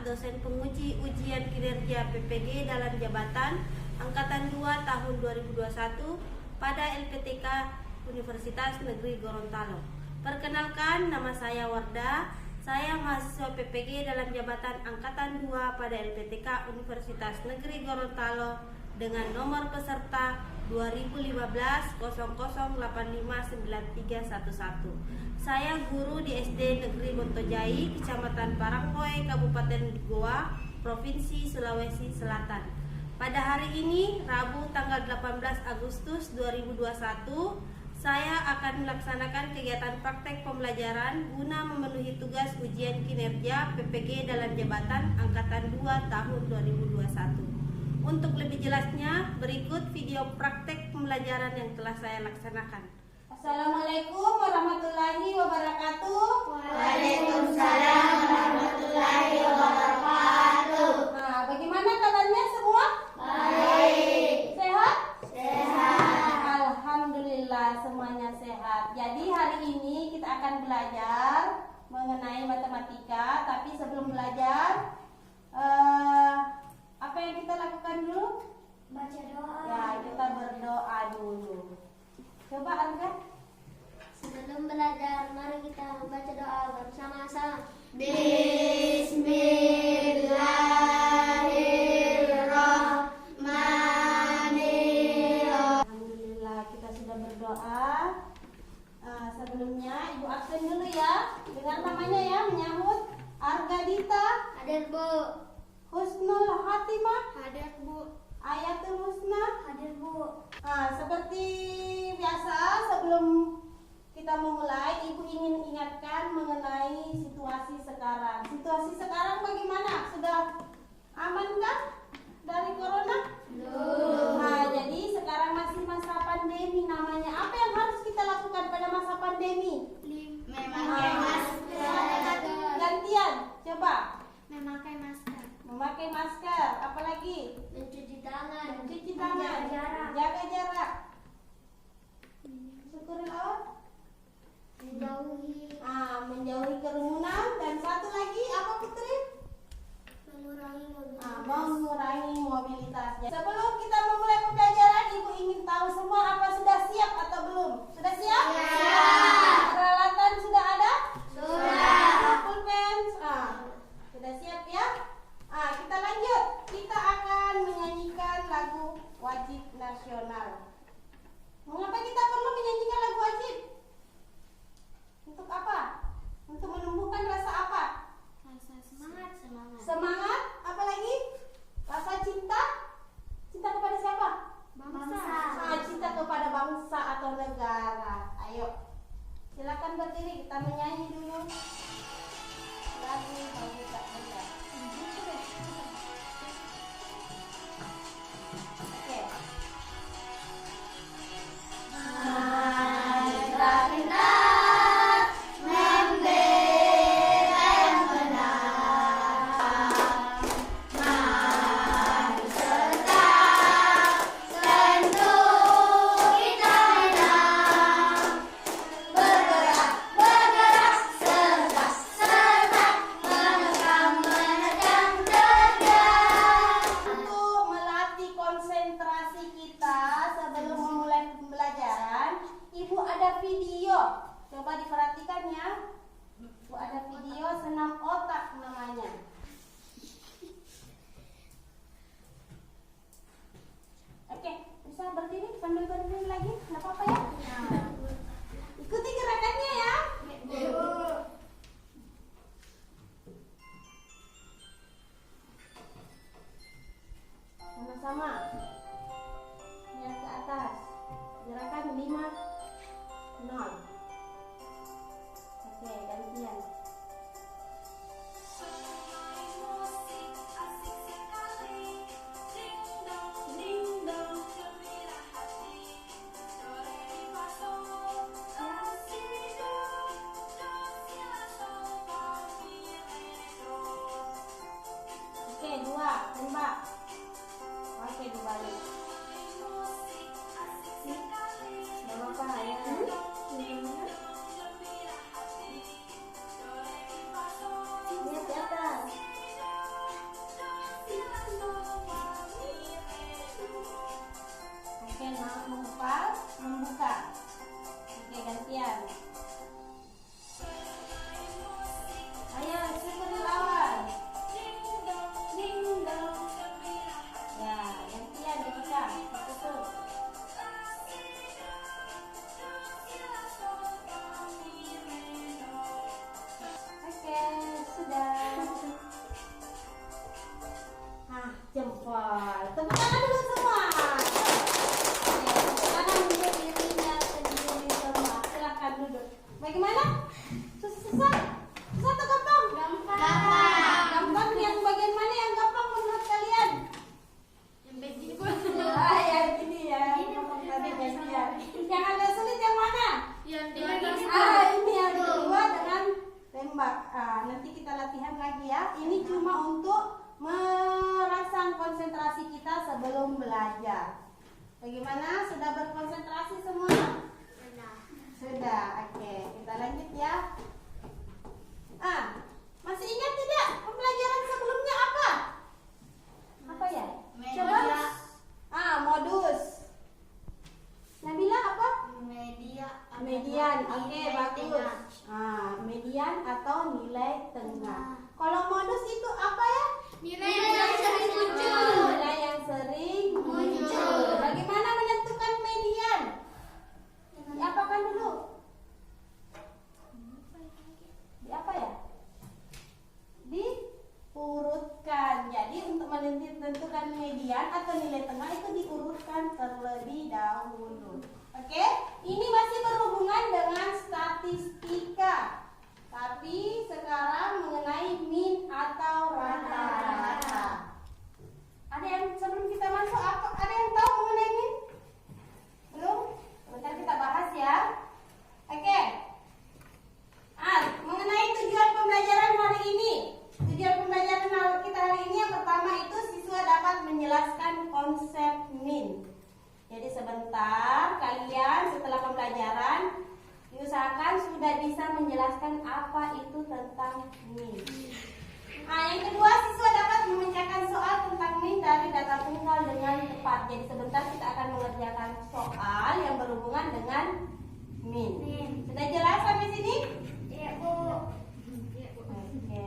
dosen penguji ujian kinerja PPG dalam jabatan Angkatan 2 tahun 2021 pada LPTK Universitas Negeri Gorontalo. Perkenalkan, nama saya Wardah. Saya mahasiswa PPG dalam jabatan Angkatan 2 pada LPTK Universitas Negeri Gorontalo dengan nomor peserta 2015-00859311. Saya guru di SD Negeri Bontojai, Kecamatan Parangkoe, Kabupaten Goa, Provinsi Sulawesi Selatan. Pada hari ini, Rabu tanggal 18 Agustus 2021, saya akan melaksanakan kegiatan praktek pembelajaran guna memenuhi tugas ujian kinerja PPG dalam jabatan Angkatan 2 tahun 2021. Untuk lebih jelasnya, berikut video praktek pembelajaran yang telah saya laksanakan. Assalamualaikum warahmatullahi wabarakatuh. Waalaikumsalam warahmatullahi wabarakatuh. Nah, bagaimana kabarnya semua? Baik. Sehat? Sehat. Alhamdulillah semuanya sehat. Jadi hari ini kita akan belajar mengenai matematika. Tapi sebelum belajar, apa yang kita lakukan dulu? Baca doa. Ya, kita berdoa dulu. Coba Arga. Sebelum belajar, mari kita baca doa bersama-sama. Bismillahirrahmanirrahim. Alhamdulillah kita sudah berdoa. Sebelumnya Ibu absen dulu ya. Dengar namanya ya, menyambut Arga Dita Hadir Bu. Husnul Hatimah Hadir Bu. Ayatul Husna. Hadir Bu. Seperti biasa, sebelum kita memulai, Ibu ingin ingatkan mengenai situasi sekarang. Situasi sekarang bagaimana? Sudah aman kan dari corona? Belum. Jadi sekarang masih masa pandemi namanya. Apa yang harus kita lakukan pada masa pandemi? Memakai masker. Gantian, coba. Memakai masker. Memakai masker, apalagi? Mencuci tangan. Mencuci tangan, Menjaga jarak. jaga jarak. Syukurin Allah. Menjauhi kerumunan. Dan satu lagi apa Putri? Mengurangi mobilitas. Mengurangi mobilitas. Sebelum kita memulai pembelajaran, Ibu ingin tahu semua apa sudah siap atau belum? Sudah siap? Siap. Peralatan sudah ada? Sudah. Pulpen? Sudah siap ya? Kita lanjut. Kita akan menyanyikan lagu wajib nasional. Mengapa kita perlu menyanyikan lagu wajib? Untuk apa? Untuk menumbuhkan rasa apa? Rasa semangat. Semangat, apa lagi? Rasa cinta? Cinta kepada siapa? Bangsa. Cinta kepada bangsa atau negara. Ayo, silakan berdiri, kita menyanyi dulu lagu Bangsa Tak Benda. Oke. Coba diperhatikan ya. Ada video senam otak namanya. Oke, bisa berdiri sambil berdiri lagi, nggak apa-apa ya. Ikuti gerakannya ya. Sama-sama. Lihat ke atas. Gerakan 5-0. Oke, gantian. Oke, 2, tembak. Oke, dibalik. Gak apa-apa ya. Wah, tepuk tangan dulu semua. Oke, tepuk tangan untuk dirinya sendiri semua. Silakan duduk. Bagaimana? Susah? Susah atau gampang? Gampang. Gampang yang bagian mana yang gampang menurut kalian? Yang basic Yang ini ya. Tadi bagian. Yang agak sulit yang mana? yang di Ini yang kedua dengan tembak. Nanti kita latihan lagi ya. Ini cuma untuk merangsang konsentrasi kita sebelum belajar. Bagaimana? Sudah berkonsentrasi semua? Sudah. Oke, kita lanjut ya. Masih ingat tidak pembelajaran sebelumnya apa? Apa ya? Coba. Modus. Nabila apa? Median. Oke, bagus. Median atau nilai tengah. Kalau modus itu apa ya? nilai yang sering muncul. Nilai yang sering muncul. Bagaimana menentukan median? Diapakan dulu? Di apa ya? Diurutkan. Jadi untuk menentukan median atau nilai tengah itu diurutkan terlebih dahulu. Oke? Ini masih berhubungan dengan statistika. Tapi sekarang mengenai mean atau rata-rata. Ada yang sebelum kita masuk ada yang tahu mengenai mean? Belum? Sebentar kita bahas ya. Oke. Mengenai tujuan pembelajaran hari ini. Tujuan pembelajaran kita hari ini yang pertama itu siswa dapat menjelaskan konsep mean. Jadi sebentar kalian setelah pembelajaran diusahakan sudah bisa menjelaskan apa itu tentang mean. Yang kedua, siswa dapat memecahkan soal tentang mean dari data tunggal dengan tepat. Jadi sebentar kita akan mengerjakan soal yang berhubungan dengan mean. Sudah jelas sampai sini? Iya, Bu. Oke.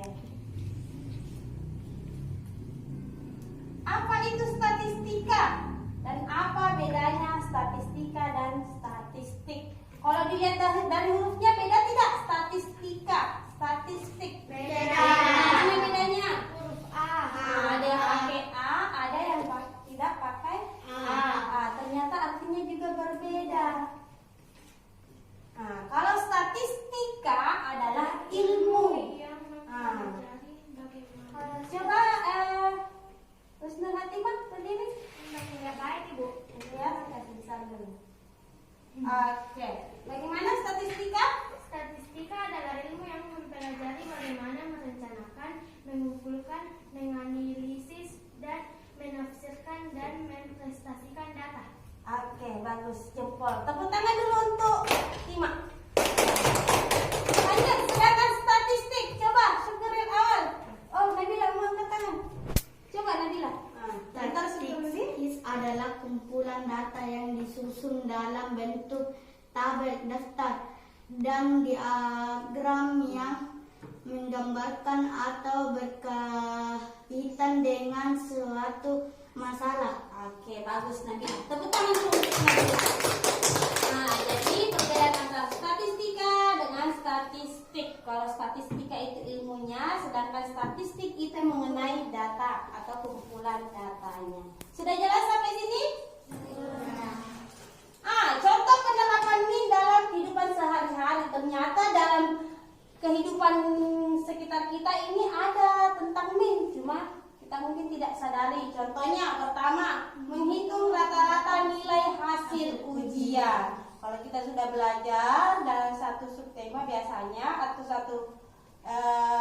Apa itu statistika? Dan apa bedanya statistika dan statistik? Kalau dilihat dari hurufnya beda tidak? Statistika, statistik. Beda. Mana bedanya? Huruf A. Ada yang pakai A, ada yang tidak pakai A. Ternyata artinya juga berbeda. Kalau statistika adalah ilmu. Coba Husnul Hatimah berdiri. Baik, Ibu. Ya, kasih dulu. Oke, bagaimana statistika? Statistika adalah ilmu yang mempelajari bagaimana merencanakan, mengumpulkan, menganalisis, dan menafsirkan dan mempresentasikan data. Oke, bagus, jempol. Tepuk tangan dulu untuk Tima. Lanjut, silakan statistik. Coba, syukurin awal. Oh, Nabila mau angkat tangan. Coba Nabila. Statistik adalah kumpulan data yang disusun dalam bentuk tabel daftar dan diagram yang menggambarkan atau berkaitan dengan suatu masalah. Oke, bagus Nabila. Tepuk tangan dulu untuk Nabila. Jadi perbedaan antara statistika dengan statistik. Kalau statistika itu ilmunya, sedangkan statistik itu mengenai data atau kumpulan datanya. Sudah jelas sampai sini? Contoh penerapan mean dalam kehidupan sehari-hari. Ternyata dalam kehidupan sekitar kita ini ada tentang mean, cuma kita mungkin tidak sadari. Contohnya pertama, menghitung rata-rata nilai hasil ujian. Kalau kita sudah belajar dalam satu subtema biasanya atau satu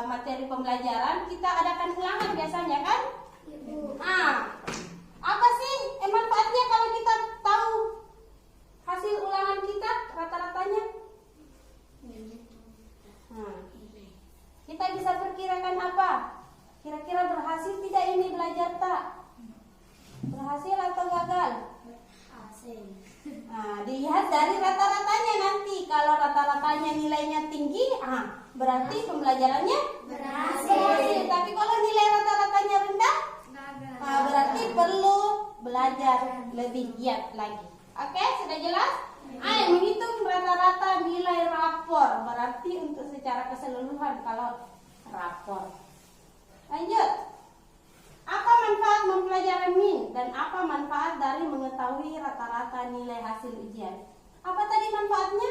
materi pembelajaran, kita adakan ulangan biasanya kan? Apa sih manfaatnya kalau kita tahu hasil ulangan kita rata-ratanya? Kita bisa perkirakan apa? Kira-kira berhasil tidak ini belajar tak? Berhasil atau gagal? Dilihat dari rata-ratanya nanti. Kalau rata-ratanya nilainya tinggi, berarti pembelajarannya berhasil. Tapi kalau nilai rata-ratanya rendah, berarti perlu belajar lebih giat lagi. Oke, sudah jelas? Menghitung rata-rata nilai rapor, berarti untuk secara keseluruhan kalau rapor. Lanjut. Apa manfaat pembelajaran min dan apa manfaat dari mengetahui rata-rata nilai hasil ujian? Apa tadi manfaatnya?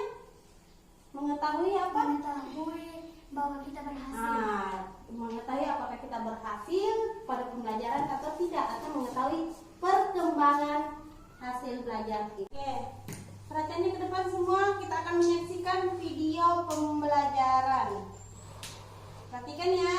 Mengetahui apa? Mengetahui bahwa kita berhasil. Mengetahui apakah kita berhasil pada pembelajaran atau tidak, atau mengetahui perkembangan hasil belajar kita. Oke, perhatiannya ke depan semua, kita akan menyaksikan video pembelajaran. Perhatikan ya.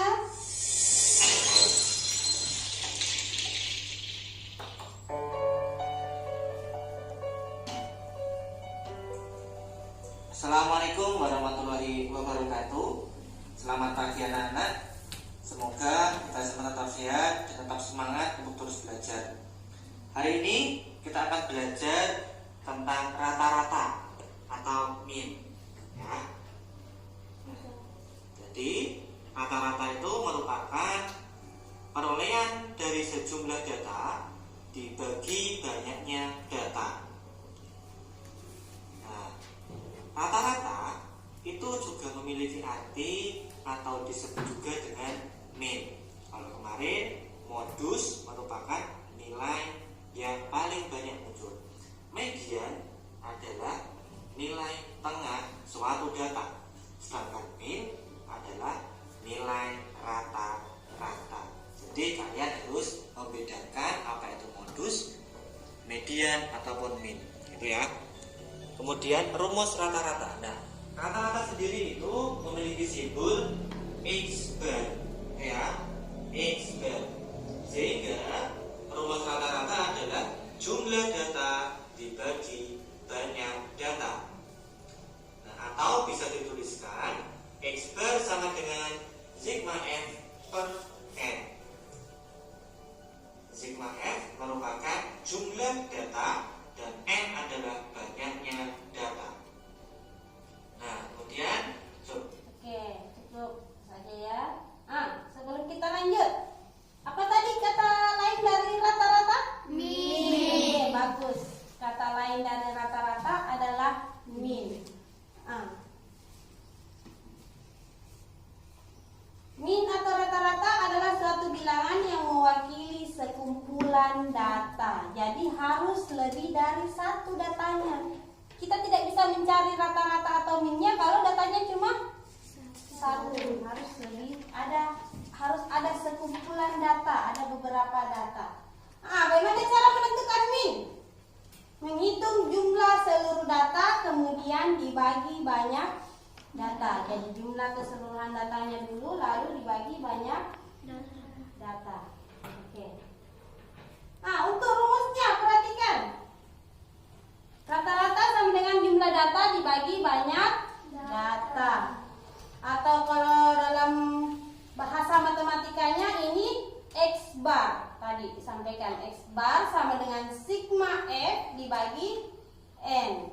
Assalamualaikum warahmatullahi wabarakatuh. Selamat pagi anak-anak. Semoga kita semua tetap sehat dan tetap semangat untuk terus belajar. Hari ini kita akan belajar tentang rata-rata atau min. Ya. Jadi rata-rata itu merupakan perolehan dari sejumlah data dibagi banyaknya data. Rata-rata itu juga memiliki arti atau disebut juga dengan min. Kalau kemarin modus merupakan nilai yang paling banyak muncul. Median adalah nilai tengah suatu data. Sedangkan min adalah nilai rata-rata. Jadi kalian harus membedakan apa itu modus, median ataupun min. Itu ya. Kemudian rumus rata-rata. Nah, rata-rata sendiri itu memiliki simbol X bar, ya, X bar. Sehingga rumus rata-rata adalah jumlah data dibagi banyak data. Nah, atau bisa dituliskan X bar sama dengan sigma F per N. Sigma F merupakan jumlah data dan N adalah banyaknya data. Nah, kemudian Oke, cukup saja ya. Sebelum kita lanjut, apa tadi kata lain dari rata-rata? Min. Bagus. Kata lain dari rata-rata adalah min. Min atau rata-rata adalah suatu bilangan yang mewakili sekumpulan data. Jadi harus lebih dari satu datanya. Kita tidak bisa mencari rata-rata atau minnya kalau datanya cuma satu. Harus ada sekumpulan data, ada beberapa data. Bagaimana cara menentukan min? Menghitung jumlah seluruh data kemudian dibagi banyak data. Jadi jumlah keseluruhan datanya dulu lalu dibagi banyak data. Oke. Untuk rumusnya perhatikan. Rata-rata sama dengan jumlah data dibagi banyak data. Atau kalau dalam bahasa matematikanya ini X bar. Tadi disampaikan X bar sama dengan sigma F dibagi N.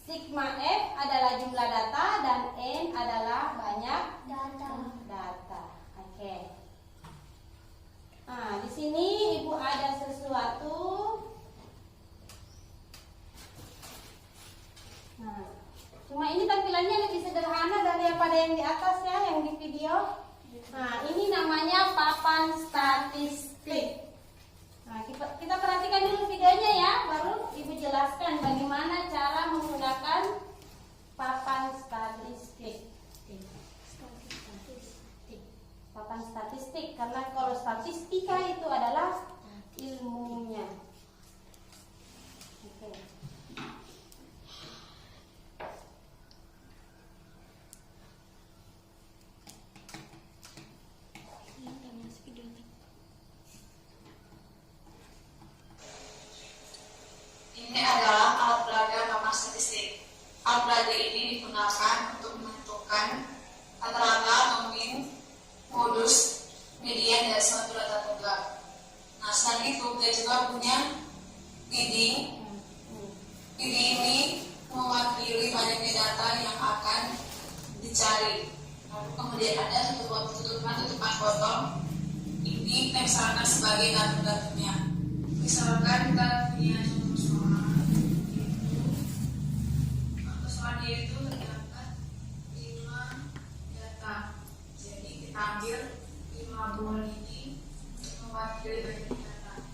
Sigma F adalah jumlah data dan N adalah banyak data. Oke. Di sini Ibu ada sesuatu. Cuma ini tampilannya lebih sederhana daripada yang di atas ya, yang di video. Ini namanya papan statistik. Kita perhatikan dulu videonya ya, baru Ibu jelaskan bagaimana cara menggunakan papan statistik. Papan statistik, karena kalau statistika itu adalah ilmunya. Oke. Ini adalah alat peraga papan statistik. Alat peraga ini digunakan untuk menentukan rata-rata atau min, modus, median dari suatu data tunggal. Nah, selain itu dia juga punya PD. PD ini mewakili banyaknya data yang akan dicari. Lalu kemudian ada tutupan botol. Ini kita misalkan sebagai data-datanya. Misalkan kita punya itu terdapat 5 data. Jadi kita ambil 5 bola ini mewakili banyak data.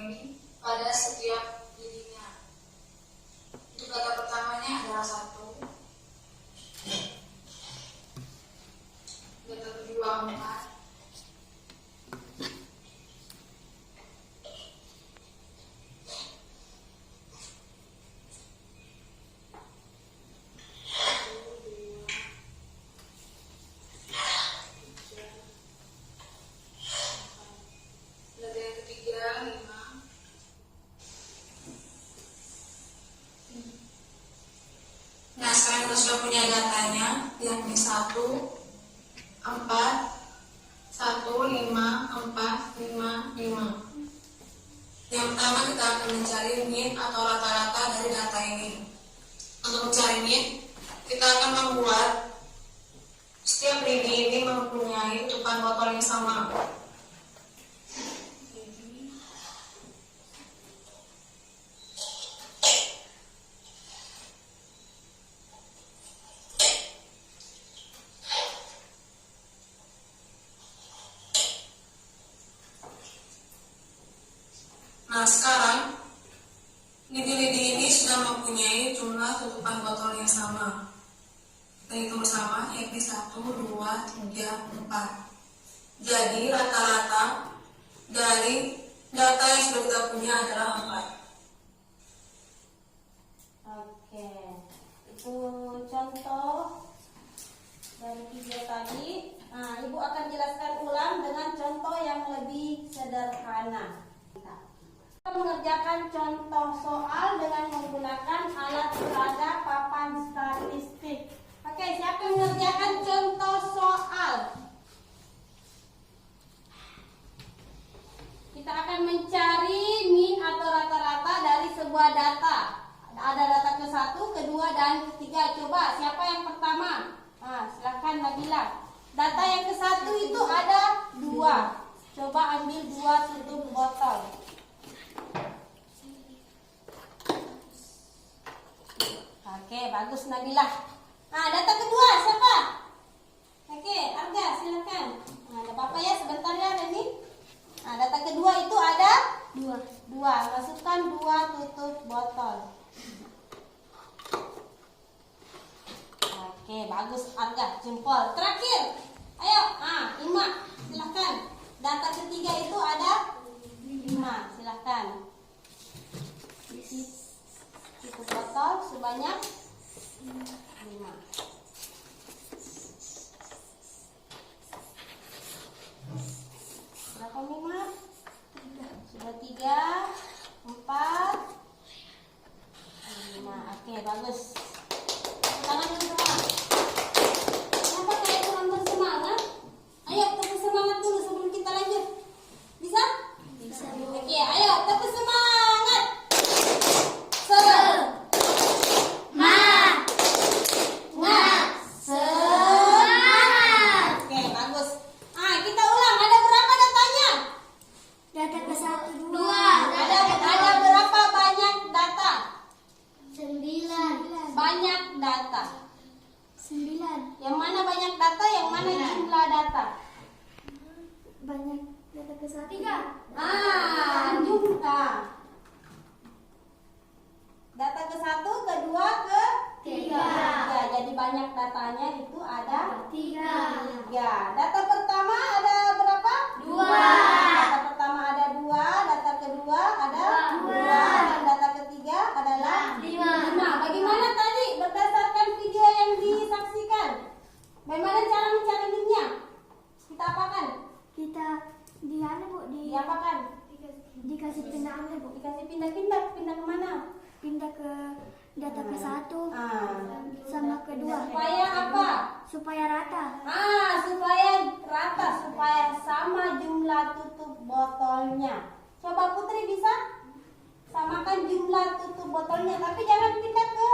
ini pada setiap lidinya. Untuk kata pertamanya adalah 1, kata kedua 4, data yang ketiga 5. Nah, sekarang kita sudah punya datanya, yakni 1, 4, 1, 5, 4, 5, 5. Yang pertama kita akan mencari mean atau rata-rata dari data ini. Untuk mencari mean, kita akan membuat setiap lidi ini mempunyai tutupan botol yang sama. Nah, sekarang lidi-lidi ini sudah mempunyai jumlah tutupan botol yang sama. Kita hitung bersama, yakni 1, 2, 3, 4. Jadi rata-rata dari data yang sudah kita punya adalah 4. Oke, itu contoh dari video tadi. Nah, Ibu akan jelaskan ulang dengan contoh yang lebih sederhana. Kita mengerjakan contoh soal dengan menggunakan alat peraga papan statistik. Oke, siapa yang mengerjakan contoh soal? Kita akan mencari mean atau rata-rata dari sebuah data. Ada data ke-1, ke-2, dan ke-3. Coba, siapa yang pertama? Nah, silakan Nabila. Data yang ke-1 itu ada 2. Coba ambil 2 tutup botol. Oke, bagus Nabila. Nah, data kedua siapa? Oke, Arga silakan. Nah, ada Bapak ya, sebentar ya Reni. Nah, data kedua itu ada 2. Masukkan 2 tutup botol. Oke, bagus Arga, jempol. Terakhir, ayo, 5, silakan. Data ketiga itu ada 5, silakan. Tutup botol sebanyak 5. Berapa Mima? Sudah 3, 4, 5. Oke, bagus. Tangan dulu semua. Kenapa kayak kurang bersemangat? Ayo tepuk semangat dulu sebelum kita lanjut. Bisa? Bisa. Oke, ayo tepuk semangat. Oke, bagus. Kita ulang. Ada berapa datanya? Data ke-1, 2. Ada berapa banyak data? 9. Banyak data. 9. Yang mana banyak data? Yang mana jumlah data? Banyak data ke-1. 3. Jumlah. Data ke-1, ke-2, ke-3. Jadi banyak datanya itu ada 3. Data pertama ada berapa? 2. Data pertama ada 2, data kedua ada 2, dan data ketiga adalah 5. Bagaimana tadi berdasarkan video yang disaksikan? Bagaimana cara mencari mean-nya? Kita apakan? Kita Diapakan? dikasih pindahannya, Bu. Dikasih pindah kemana? Pindah ke data ke-1 sama kedua. Supaya apa? Supaya rata. Supaya rata, supaya sama jumlah tutup botolnya. Coba Putri bisa samakan jumlah tutup botolnya, tapi jangan pindah ke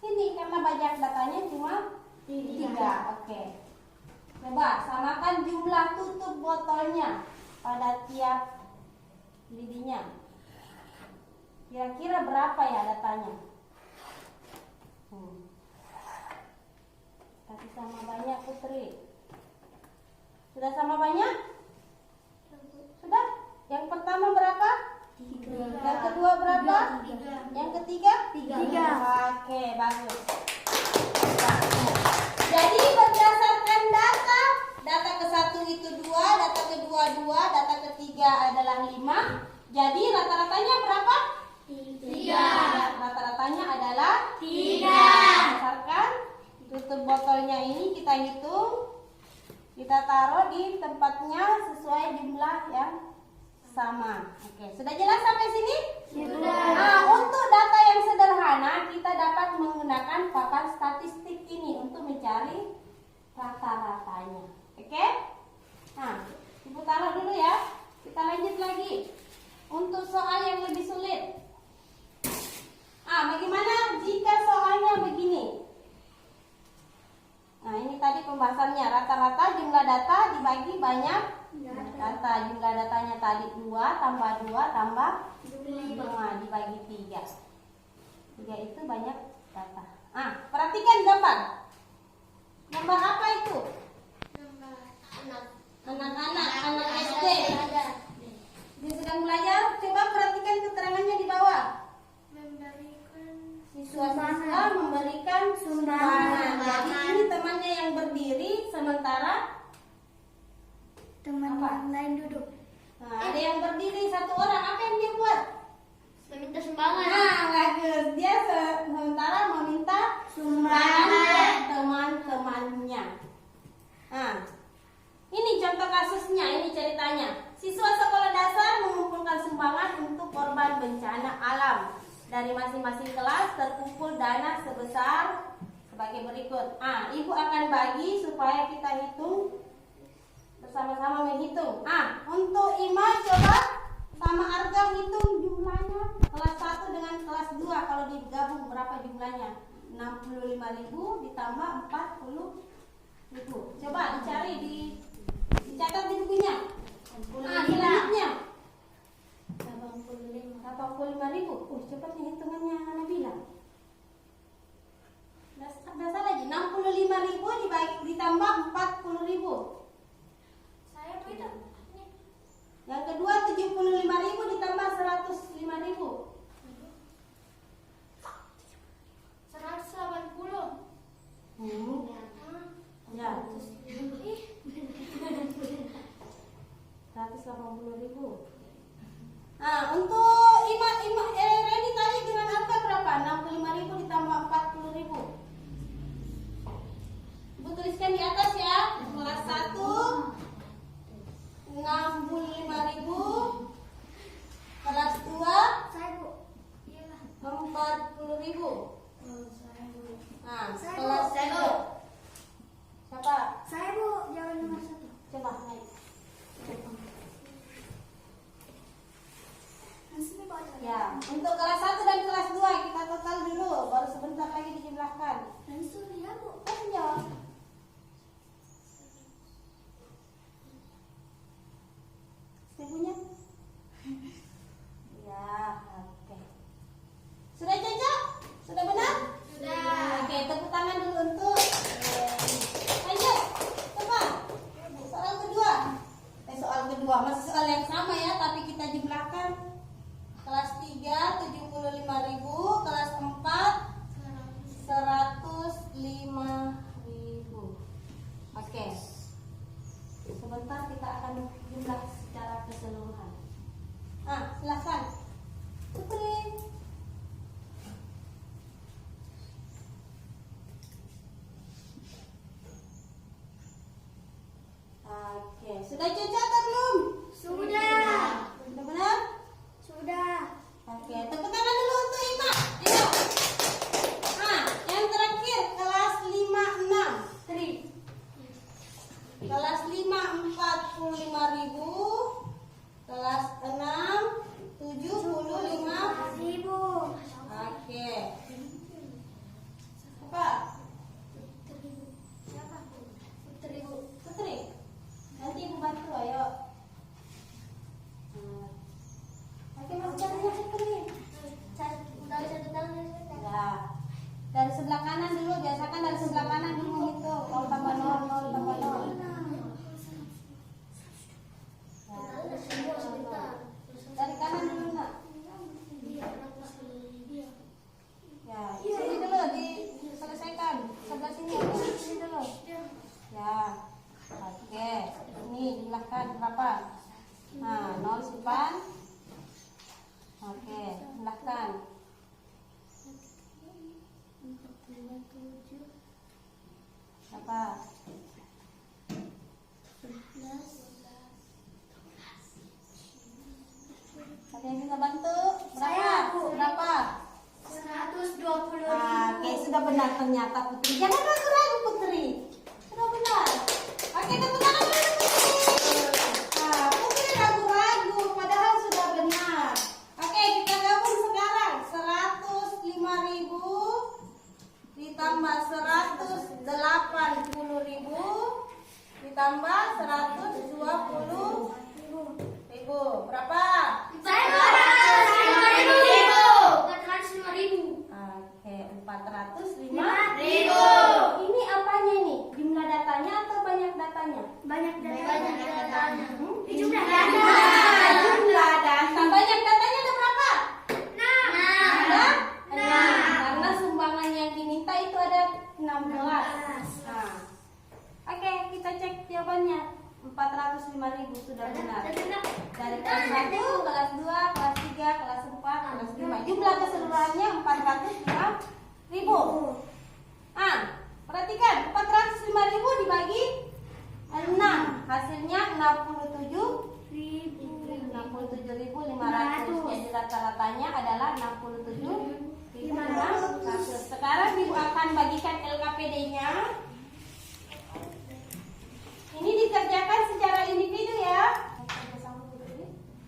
sini karena banyak datanya cuma 3. Oke. Coba samakan jumlah tutup botolnya pada tiap lidinya. Kira-kira berapa ya datanya? Kasih sama banyak Putri. Sudah sama banyak? Sudah? Yang pertama berapa? Yang kedua berapa? Yang ketiga? 3. Oke, bagus. Jadi berdasarkan data ke satu itu 2, data kedua 2, data ketiga adalah 5. Jadi rata-ratanya berapa? 3. Rata-ratanya adalah 3. Berdasarkan tutup botolnya ini kita hitung, kita taruh di tempatnya sesuai jumlah yang sama. Oke, sudah jelas sampai sini? Sudah. Nah, untuk data yang sederhana kita dapat menggunakan papan statistik ini untuk mencari rata-ratanya. Oke? Nah, Ibu taruh dulu ya. Kita lanjut lagi. Untuk soal yang lebih sulit. Bagaimana jika soalnya begini? Nah, ini tadi pembahasannya. Rata-rata jumlah data dibagi banyak data. Jumlah datanya tadi 2 tambah 2 tambah 5 dibagi 3. 3 itu banyak data. Perhatikan gambar. Gambar apa itu? Anak-anak, anak SD. Dia sedang belajar. Coba perhatikan keterangannya di bawah. Siswa-siswa memberikan sumbangan. Jadi ini temannya yang berdiri, sementara Teman yang lain duduk. ada yang berdiri satu orang. Apa yang dia buat? Meminta sumbangan. Bagus. Dia sementara meminta sumbangan ke teman-temannya. Ini contoh kasusnya, ini ceritanya. Siswa sekolah dasar mengumpulkan sumbangan untuk korban bencana alam. Dari masing-masing kelas terkumpul dana sebesar sebagai berikut. Ibu akan bagi supaya kita hitung bersama-sama menghitung. Untuk Ima coba sama Arga hitung jumlahnya kelas 1 dengan kelas 2 kalau digabung berapa jumlahnya? 65.000 ditambah 40.000. Coba dicari dicatat di bukunya. Selanjutnya 85.000. Cepat nih hitungannya Nabila. Udah salah lagi. 65.000 dibagi ditambah 40.000. Saya itu. Yang kedua 75.000 ditambah 105.000. 180. Ya. 180.000. Untuk Reni tadi dengan angka berapa? 65.000 ditambah 40.000. Ibu tuliskan di atas ya. Kelas 1 65.000. Kelas 2 Saya, Bu. Iyalah. 40.000. Saya, Bu. Kelas 3. Siapa? Saya, Bu. Jawaban nomor 1. Coba naik. Ya, untuk kelas 1 dan kelas 2 kita total dulu, baru sebentar lagi dijumlahkan. Langsung ya, Bu. Jawab. Ibunya? Ya, oke. Sudah cocok? Sudah benar? Sudah. Oke, tepuk tangan dulu untuk lanjut. Coba. Soal kedua. Soal kedua masih soal yang sama ya, tapi kita jumlahkan. Kelas 3 75.000, kelas 4 105.000. Oke. Sebentar kita akan jumlah secara keseluruhan. Silakan. Putri. Oke, sudah cocok atau belum? Sudah. Sudah benar? Sudah. Oke, tepuk tangan dulu untuk Ima. Ayo. Yang terakhir kelas 5-6. Kelas 5 45.000. Kelas 6 75.000. Oke. Apa? Siapa, Bu? Putri, Bu. Putri. Nanti Ibu bantu ya. Apa? 11. Ada yang bisa bantu? Berapa? Saya, Bu. Berapa? 120.000. Oke, sudah benar ternyata Putri. Jangan ragu-ragu Putri. Sudah benar. Oke, tepuk tangan dulu Putri. Nah, Putri ragu-ragu, padahal sudah benar. Oke, kita gabung sekarang. 105.000 ditambah 180.000 ditambah 120.000. Berapa? Saya 405.000. Oke, 405.000. Ini apanya nih? Jumlah datanya atau banyak datanya? Banyak datanya. Jumlah data. Jumlah data. Banyak datanya ada berapa? Ada? Karena sumbangan yang diminta itu ada 16. Nah. Oke, kita cek jawabannya. 405.000 sudah benar. Dari kelas 1, kelas 2, kelas 3, kelas 4, kelas 5. Jumlah keseluruhannya 405.000. Ah, perhatikan 405.000 dibagi 6. Hasilnya 67.500. Jadi rata-ratanya adalah 67.500. Sekarang Ibu akan bagikan LKPD-nya. Ini dikerjakan secara individu ya.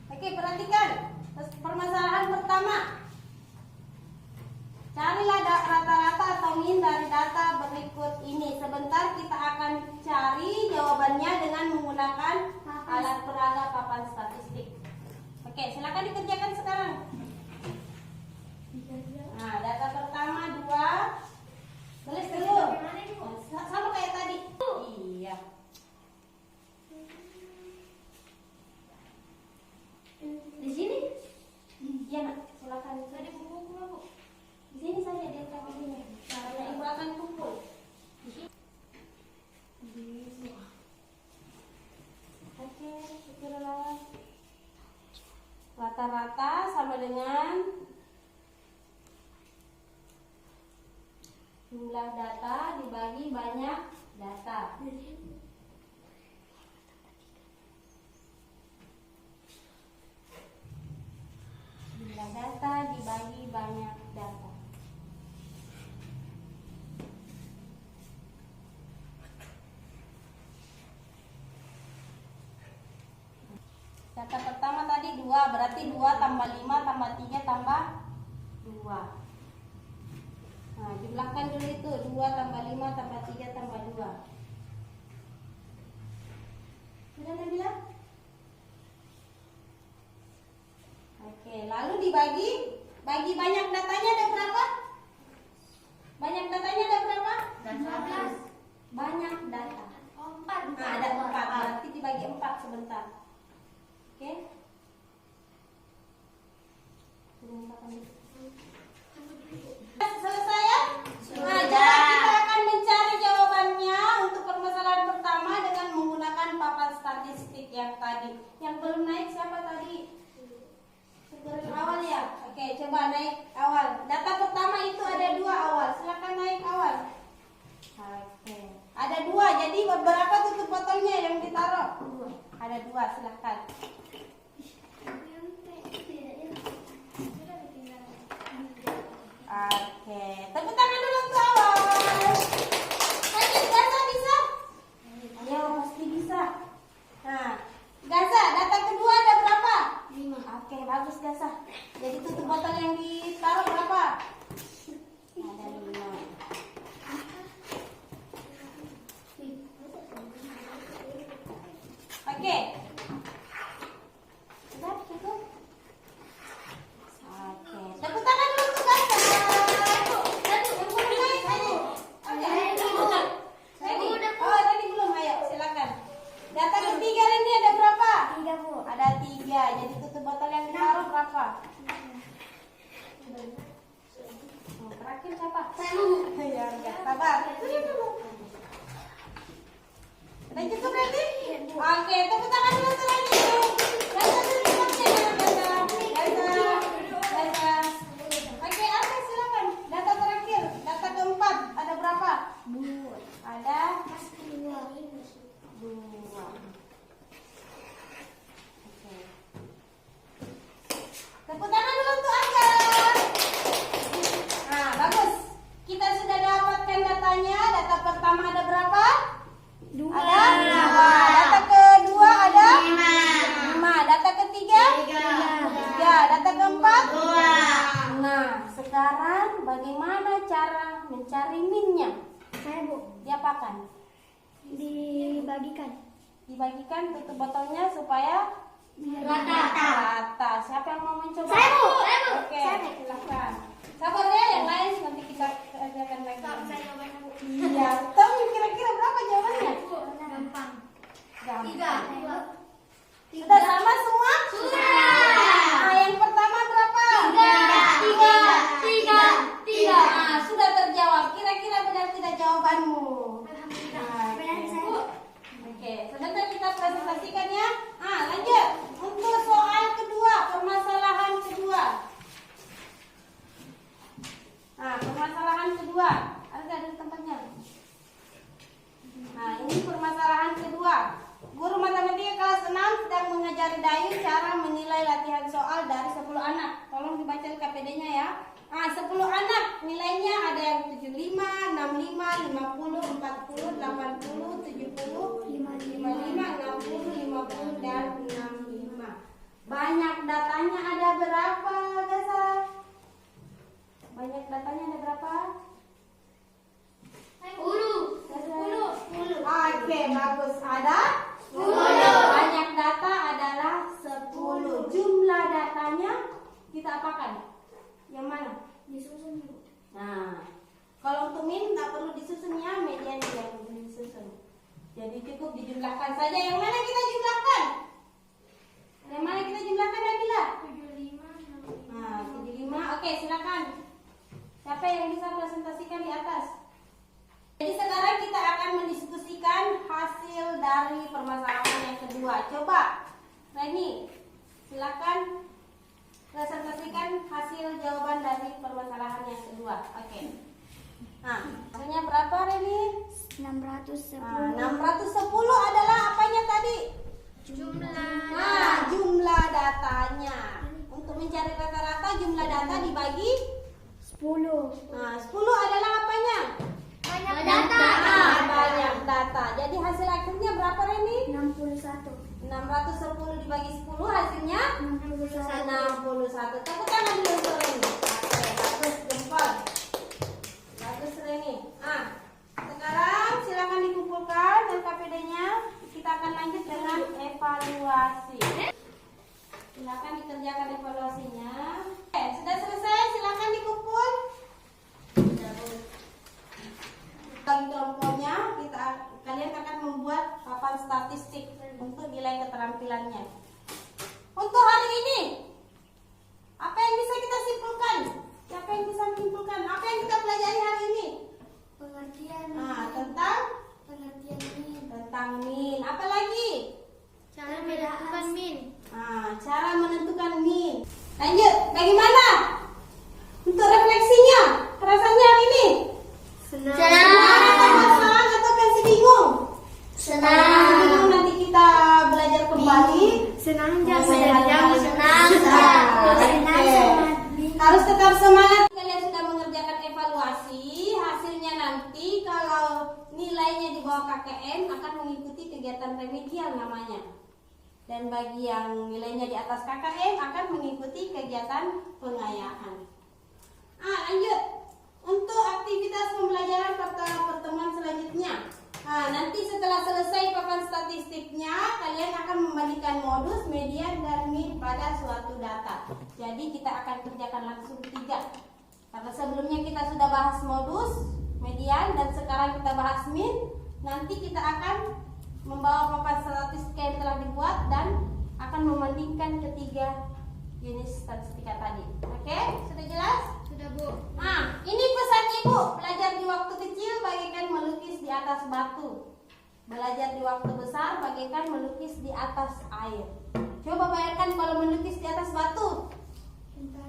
Oke, perhatikan. Permasalahan pertama. Carilah rata-rata atau min dari data berikut ini. Sebentar kita akan cari jawabannya dengan menggunakan alat peraga papan statistik. Oke, silakan dikerjakan sekarang. Nah, data pertama 2. Tulis dulu. Sama kayak tadi. Iya. Di sini? Iya nak, silakan. Tadi buku Bu. Di sini saja dia LKPD-nya. Caranya Ibu akan kumpul. Oke, segera. Rata-rata sama dengan jumlah data dibagi banyak data. Jumlah data dibagi banyak data. Data pertama tadi 2, berarti 2 tambah 5 tambah 3 tambah 2. Nah, jumlahkan dulu itu 2 tambah 5 tambah 3 tambah 2. Sudah Nabila? Oke, lalu dibagi, bagi banyak datanya ada berapa? Banyak datanya ada berapa? 12. Banyak data. 4. Nah, ada 4, berarti dibagi 4 sebentar. Oke. Selesai ya? Nah, jadi kita akan mencari jawabannya untuk permasalahan pertama dengan menggunakan papan statistik yang tadi. Yang belum naik siapa tadi? Sebelum awal ya? Oke, coba naik awal. Data pertama itu ada 2 awal. Silakan naik awal. Oke. Ada 2, jadi berapa tutup botolnya yang ditaruh? Ada 2, silakan. Oke, tepuk tangan dulu untuk awal. Lanjut, Gaza bisa? Ayo, pasti bisa. Nah, Gaza, data kedua ada berapa? 5. Oke, bagus Gaza. Jadi tutup botol yang ditaruh berapa? Ada 5. Oke. Sudah cukup? Oke, tepuk tangan dulu untuk Gaza. Yang belum naik, ayo. Oke, ready? Oh, tadi belum, ayo silakan. Data ketiga ini ada berapa? 3 Bu. Ada 3, jadi tutup botol yang ditaruh berapa? Oh, terakhir siapa? Saya Bu. Ya, enggak, sabar. Udah cukup berarti? Oke, tepuk tangan dulu selanjutnya. Gaza dulu maksudnya, Gaza. Oke, Arka silakan. Data terakhir, data keempat, ada berapa? bagaimana cara mencari minnya? Saya Bu, Diapakan? dibagikan. Dibagikan tutup botolnya supaya rata. Siapa yang mau mencoba? Saya, Bu. Oke, Saya. silakan. Sabar ya, yang lain nanti kita kerjakan lagi. Saya jawabannya Bu. Iya, tahu kira-kira berapa jawabannya? Gampang. Gampang. 3. Sudah sama semua? Sudah. Nah, yang pertama berapa? 3. Nah, sudah terjawab. Kira-kira benar tidak jawabanmu? Alhamdulillah. Benar saya Bu. Oke, sebentar kita presentasikan ya. Lanjut. Untuk soal kedua, permasalahan kedua. Permasalahan kedua. Ada di tempatnya. Ini permasalahan kedua. Guru matematika kelas 6 sedang mengajari Dayu cara menilai latihan soal dari 10 anak. Tolong dibaca KPD-nya ya. 10 anak nilainya ada yang 75, 65, 50, 40, 80, 70, 55, 60, 50 dan 65. Banyak datanya ada berapa, Gasa? Banyak datanya ada berapa? 10. Oke, bagus. Ada 10. Banyak data adalah 10. Jumlah datanya kita apakan? Yang mana? Disusun Bu. Nah, kalau untuk min nggak perlu disusun ya, median yang disusun. Jadi cukup dijumlahkan saja. Yang mana kita jumlahkan? Yang mana kita jumlahkan, Nabila? 75. Oke, silakan. Siapa yang bisa presentasikan di atas? Jadi sekarang kita akan mendiskusikan hasil dari permasalahan yang kedua. Coba, Reni, silakan presentasikan hasil jawaban dari permasalahan yang kedua. Oke. Hasilnya berapa, Reni? 610. 610 adalah apanya tadi? Jumlah. Jumlah datanya. Untuk mencari rata-rata jumlah data dibagi 10. 10 adalah apanya? Banyak data. Banyak data. Jadi hasil akhirnya berapa, Reni? 61. 610 dibagi 10 hasilnya 61. 61. Tepuk tangan dulu untuk Reni. Oke, bagus, jempol. Bagus, Reni. Sekarang silakan dikumpulkan dan KPD-nya. Kita akan lanjut dengan evaluasi. Silakan dikerjakan evaluasinya. Sudah selesai, silakan dikumpul. Bagi kelompoknya, kalian akan membuat papan statistik untuk nilai keterampilannya. Untuk hari ini, apa yang bisa kita simpulkan? Siapa yang bisa menyimpulkan? Apa yang kita pelajari hari ini? Pengertian. Tentang min. Apa lagi? Cara menentukan min. Cara menentukan min. Lanjut, bagaimana? Untuk refleksinya, rasanya hari ini? Senang atau masih bingung? Senang. Nanti kita belajar kembali. Senang Harus tetap semangat. Kalian sudah mengerjakan evaluasi. Hasilnya nanti kalau nilainya di bawah KKM akan mengikuti kegiatan remedial namanya. Dan bagi yang nilainya di atas KKM akan mengikuti kegiatan pengayaan. Lanjut. Untuk aktivitas pembelajaran pertemuan selanjutnya. Nanti setelah selesai papan statistiknya, kalian akan membandingkan modus, median, dan min pada suatu data. Jadi kita akan kerjakan langsung 3. Karena sebelumnya kita sudah bahas modus, median, dan sekarang kita bahas min. Nanti kita akan membawa papan statistik yang telah dibuat dan akan membandingkan ketiga jenis statistika tadi. Oke, sudah jelas? Sudah Bu. Ini pesan ibu, belajar di waktu kecil bagaikan melukis di atas batu. Belajar di waktu besar bagaikan melukis di atas air. Coba bayangkan kalau melukis di atas batu.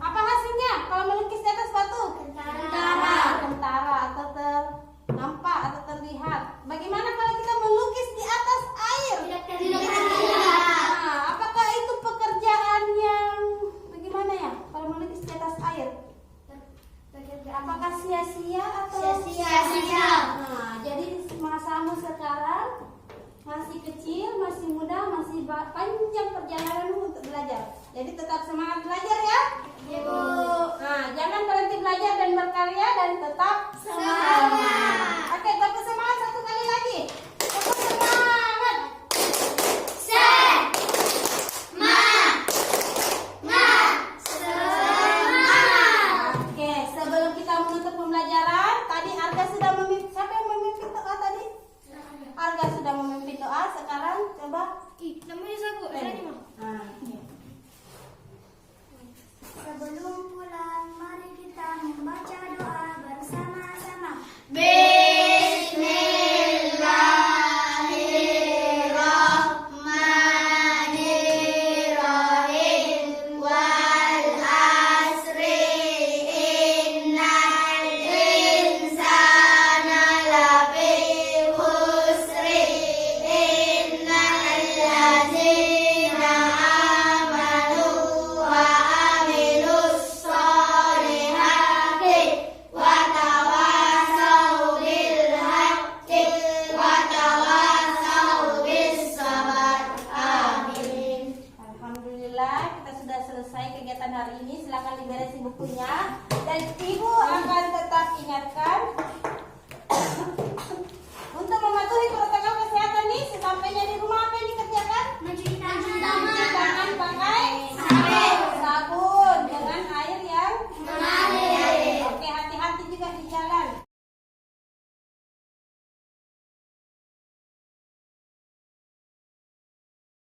Apa hasilnya kalau melukis di atas batu? Kentara atau nampak atau terlihat. Bagaimana kalau kita melukis di atas air? Apakah itu pekerjaan yang bagaimana ya? Kalau melukis di atas air? Apakah sia-sia atau Sia-sia. Jadi masamu sekarang masih kecil, masih muda, masih panjang perjalananmu untuk belajar. Jadi tetap semangat. ini. Silakan diberesin bukunya. Dan Ibu akan tetap ingatkan